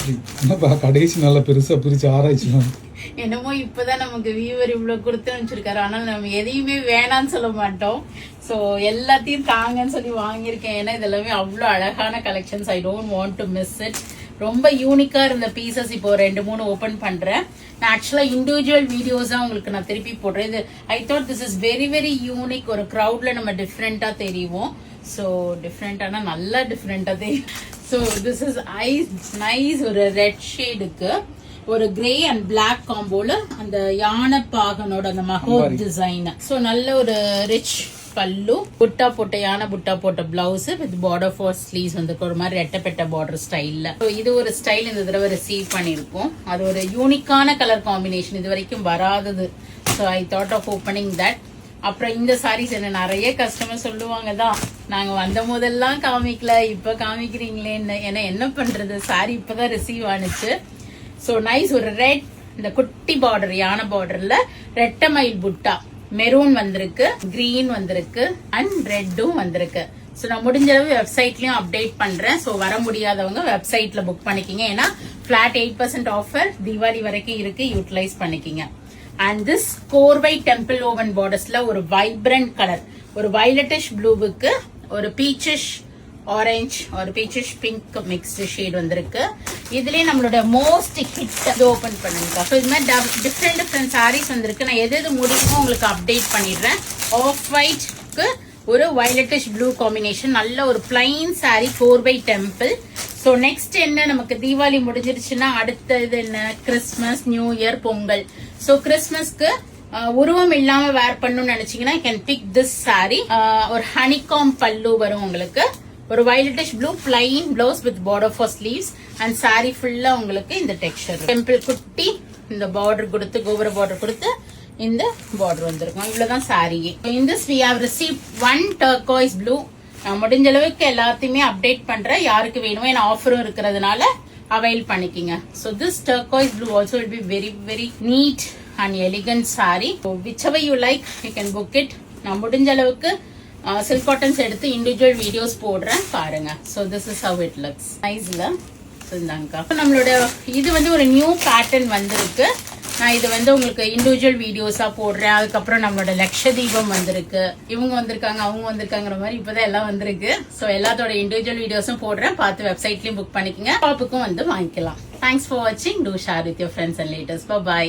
ஆராய்ச்சி என்னப்பா கடைசி நல்லா பெருசா பிரிச்சு ஆராய்ச்சி என்னமோ இப்பதான் நமக்கு வியூவர் இவ்வளவு கொடுத்து வச்சிருக்காரு. ஆனால் நம்ம எதையுமே வேணான்னு சொல்ல மாட்டோம். ஸோ எல்லாத்தையும் தாங்கன்னு சொல்லி வாங்கியிருக்கேன். ஏன்னா இதெல்லாமே அவ்வளோ அழகான collections. I don't want to miss it. ரொம்ப யூனிக்கா இருந்த பீசஸ் இப்போ 2-3 ஓபன் பண்றேன். நான் ஆக்சுவலா இண்டிவிஜுவல் வீடியோஸ் தான் உங்களுக்கு நான் திருப்பி போடுறேன். இது I thought this is very very unique. ஒரு கிரௌட்ல நம்ம டிஃப்ரெண்டா தெரியும். ஸோ டிஃப்ரெண்டானா நல்லா டிஃப்ரெண்டா தெரியும். So this is nice. ஒரு ரெட் ஷேடுக்கு ஒரு கிரே அண்ட் பிளாக் காம்போல அந்த யானை பாகனோட அந்த மஹோப் டிசைன். ஸோ நல்ல ஒரு ரிச் பல்லு, புட்டா போட்ட யானை புட்டா போட்ட blouse with border four sleeves வந்து ஒரு மாதிரி ரெட்டப்பெட்ட பார்டர் ஸ்டைல்ல. இது ஒரு ஸ்டைல் இந்த தடவை ரிசீவ் பண்ணிருக்கோம். அது ஒரு யூனிக்கான கலர் காம்பினேஷன், இது வரைக்கும் வராதது. So I thought of opening that. அப்புறம் இந்த சாரீஸ் என்ன நிறைய கஸ்டமர் சொல்லுவாங்க தான், நாங்க வந்த போதெல்லாம் காமிக்கல இப்ப காமிக்கிறீங்களேன்னு. ஏன்னா என்ன பண்றது, சாரி இப்பதான் ரிசீவ் ஆனிச்சு. So nice. ஒரு ரெட், இந்த குட்டி பார்டர் யானை பார்டர்ல ரெட்டை மயில் புட்டா, மெரூன் வந்திருக்கு, கிரீன் வந்திருக்கு அண்ட் ரெட்டும் வந்திருக்கு. ஸோ நான் முடிஞ்ச அளவு வெப்சைட்லயும் அப்டேட் பண்றேன். ஸோ வர முடியாதவங்க வெப்சைட்ல புக் பண்ணிக்கிங்க. ஏன்னா பிளாட் 8% ஆஃபர் தீபாவளி வரைக்கும் இருக்கு, யூட்டிலைஸ் பண்ணிக்கிங்க. அண்ட் திஸ் கோர்வை டெம்பிள் ஓவன் பார்டர்ஸ்ல ஒரு வைப்ரண்ட் கலர், ஒரு வயலட்டிஷ் ப்ளூவுக்கு ஒரு பீச்சிஷ் ஆரஞ்சு, ஒரு பீச்சிஷ் பிங்க் மிக்ஸ்டு ஷேட் வந்திருக்கு. இதுலயே நம்மளோட மோஸ்ட் ஹிட் ஓபன் பண்ணுங்க. ஸோ இது மாதிரி டிஃப்ரெண்ட் சாரீஸ் வந்திருக்கு. நான் எது முடியுமோ உங்களுக்கு அப்டேட் பண்ணிடுறேன். ஆஃப் ஒயிட்க்கு ஒரு வயலட்டிஷ் ப்ளூ காம்பினேஷன், நல்ல ஒரு பிளைன் சாரி, கோர்வை டெம்பிள். ஸோ நெக்ஸ்ட் என்ன, நமக்கு தீபாவளி முடிஞ்சிருச்சுன்னா அடுத்தது என்ன, Christmas, new year, Pongal. So கிறிஸ்மஸ்க்கு உருவம் இல்லாம வேர் பண்ணணும்னு நினைச்சீங்கன்னா கேன் பிக் திஸ் சாரி. ஒரு ஹனிகாம் பல்லு வரும் உங்களுக்கு, ஒரு violetish blue plain blouse with border four sleeves and sari ஃபுல்லா உங்களுக்கு இந்த டெக்ஸ்சர். டெம்பிள் குட்டி இந்த பார்டர் கொடுத்து, கோபுர பார்டர் கொடுத்து இந்த பார்டர் வந்திருக்கும். இவ்வளவுதான் சாரியே. In this we have received 1 turquoise blue. நான் முடிஞ்ச அளவுக்கு எல்லாத்தையுமே அப்டேட் பண்றேன். யாருக்கு வேணுமோ ஏன்னா ஆஃபரும் இருக்கிறதுனால அவைல் பண்ணிக்கிங்க. So this turquoise blue also will be very very neat and elegant sari. whichever you like you can book it. நான் முடிஞ்ச அளவுக்கு சில்க் காட்டன்ஸ் எடுத்து இண்டிவிஜுவல் வீடியோஸ் போடுறேன், பாருங்க. So this is how it looks. நைஸ்ல இருந்தாங்க. நம்மளோட இது வந்து ஒரு நியூ பேட்டர்ன் வந்திருக்கு. நான் இது வந்து உங்களுக்கு இண்டிவிஜுவல் வீடியோஸா போடுறேன். அதுக்கப்புறம் நம்மளோட லட்சதீபம் வந்திருக்கு, இவங்க வந்திருக்காங்க அவங்க வந்திருக்காங்கிற மாதிரி இப்பதான் எல்லாம் வந்திருக்கு. ஸோ எல்லாத்தோட இண்டிவிஜுவல் வீடியோஸும் போடுறேன், பார்த்து வெப்சைட்லயும் புக் பண்ணிக்கோங்க. ஷாப்புக்கும் வந்து வாங்கிக்கலாம். தேங்க்ஸ் ஃபார் வாட்சிங். Do share with your friends and relatives. By.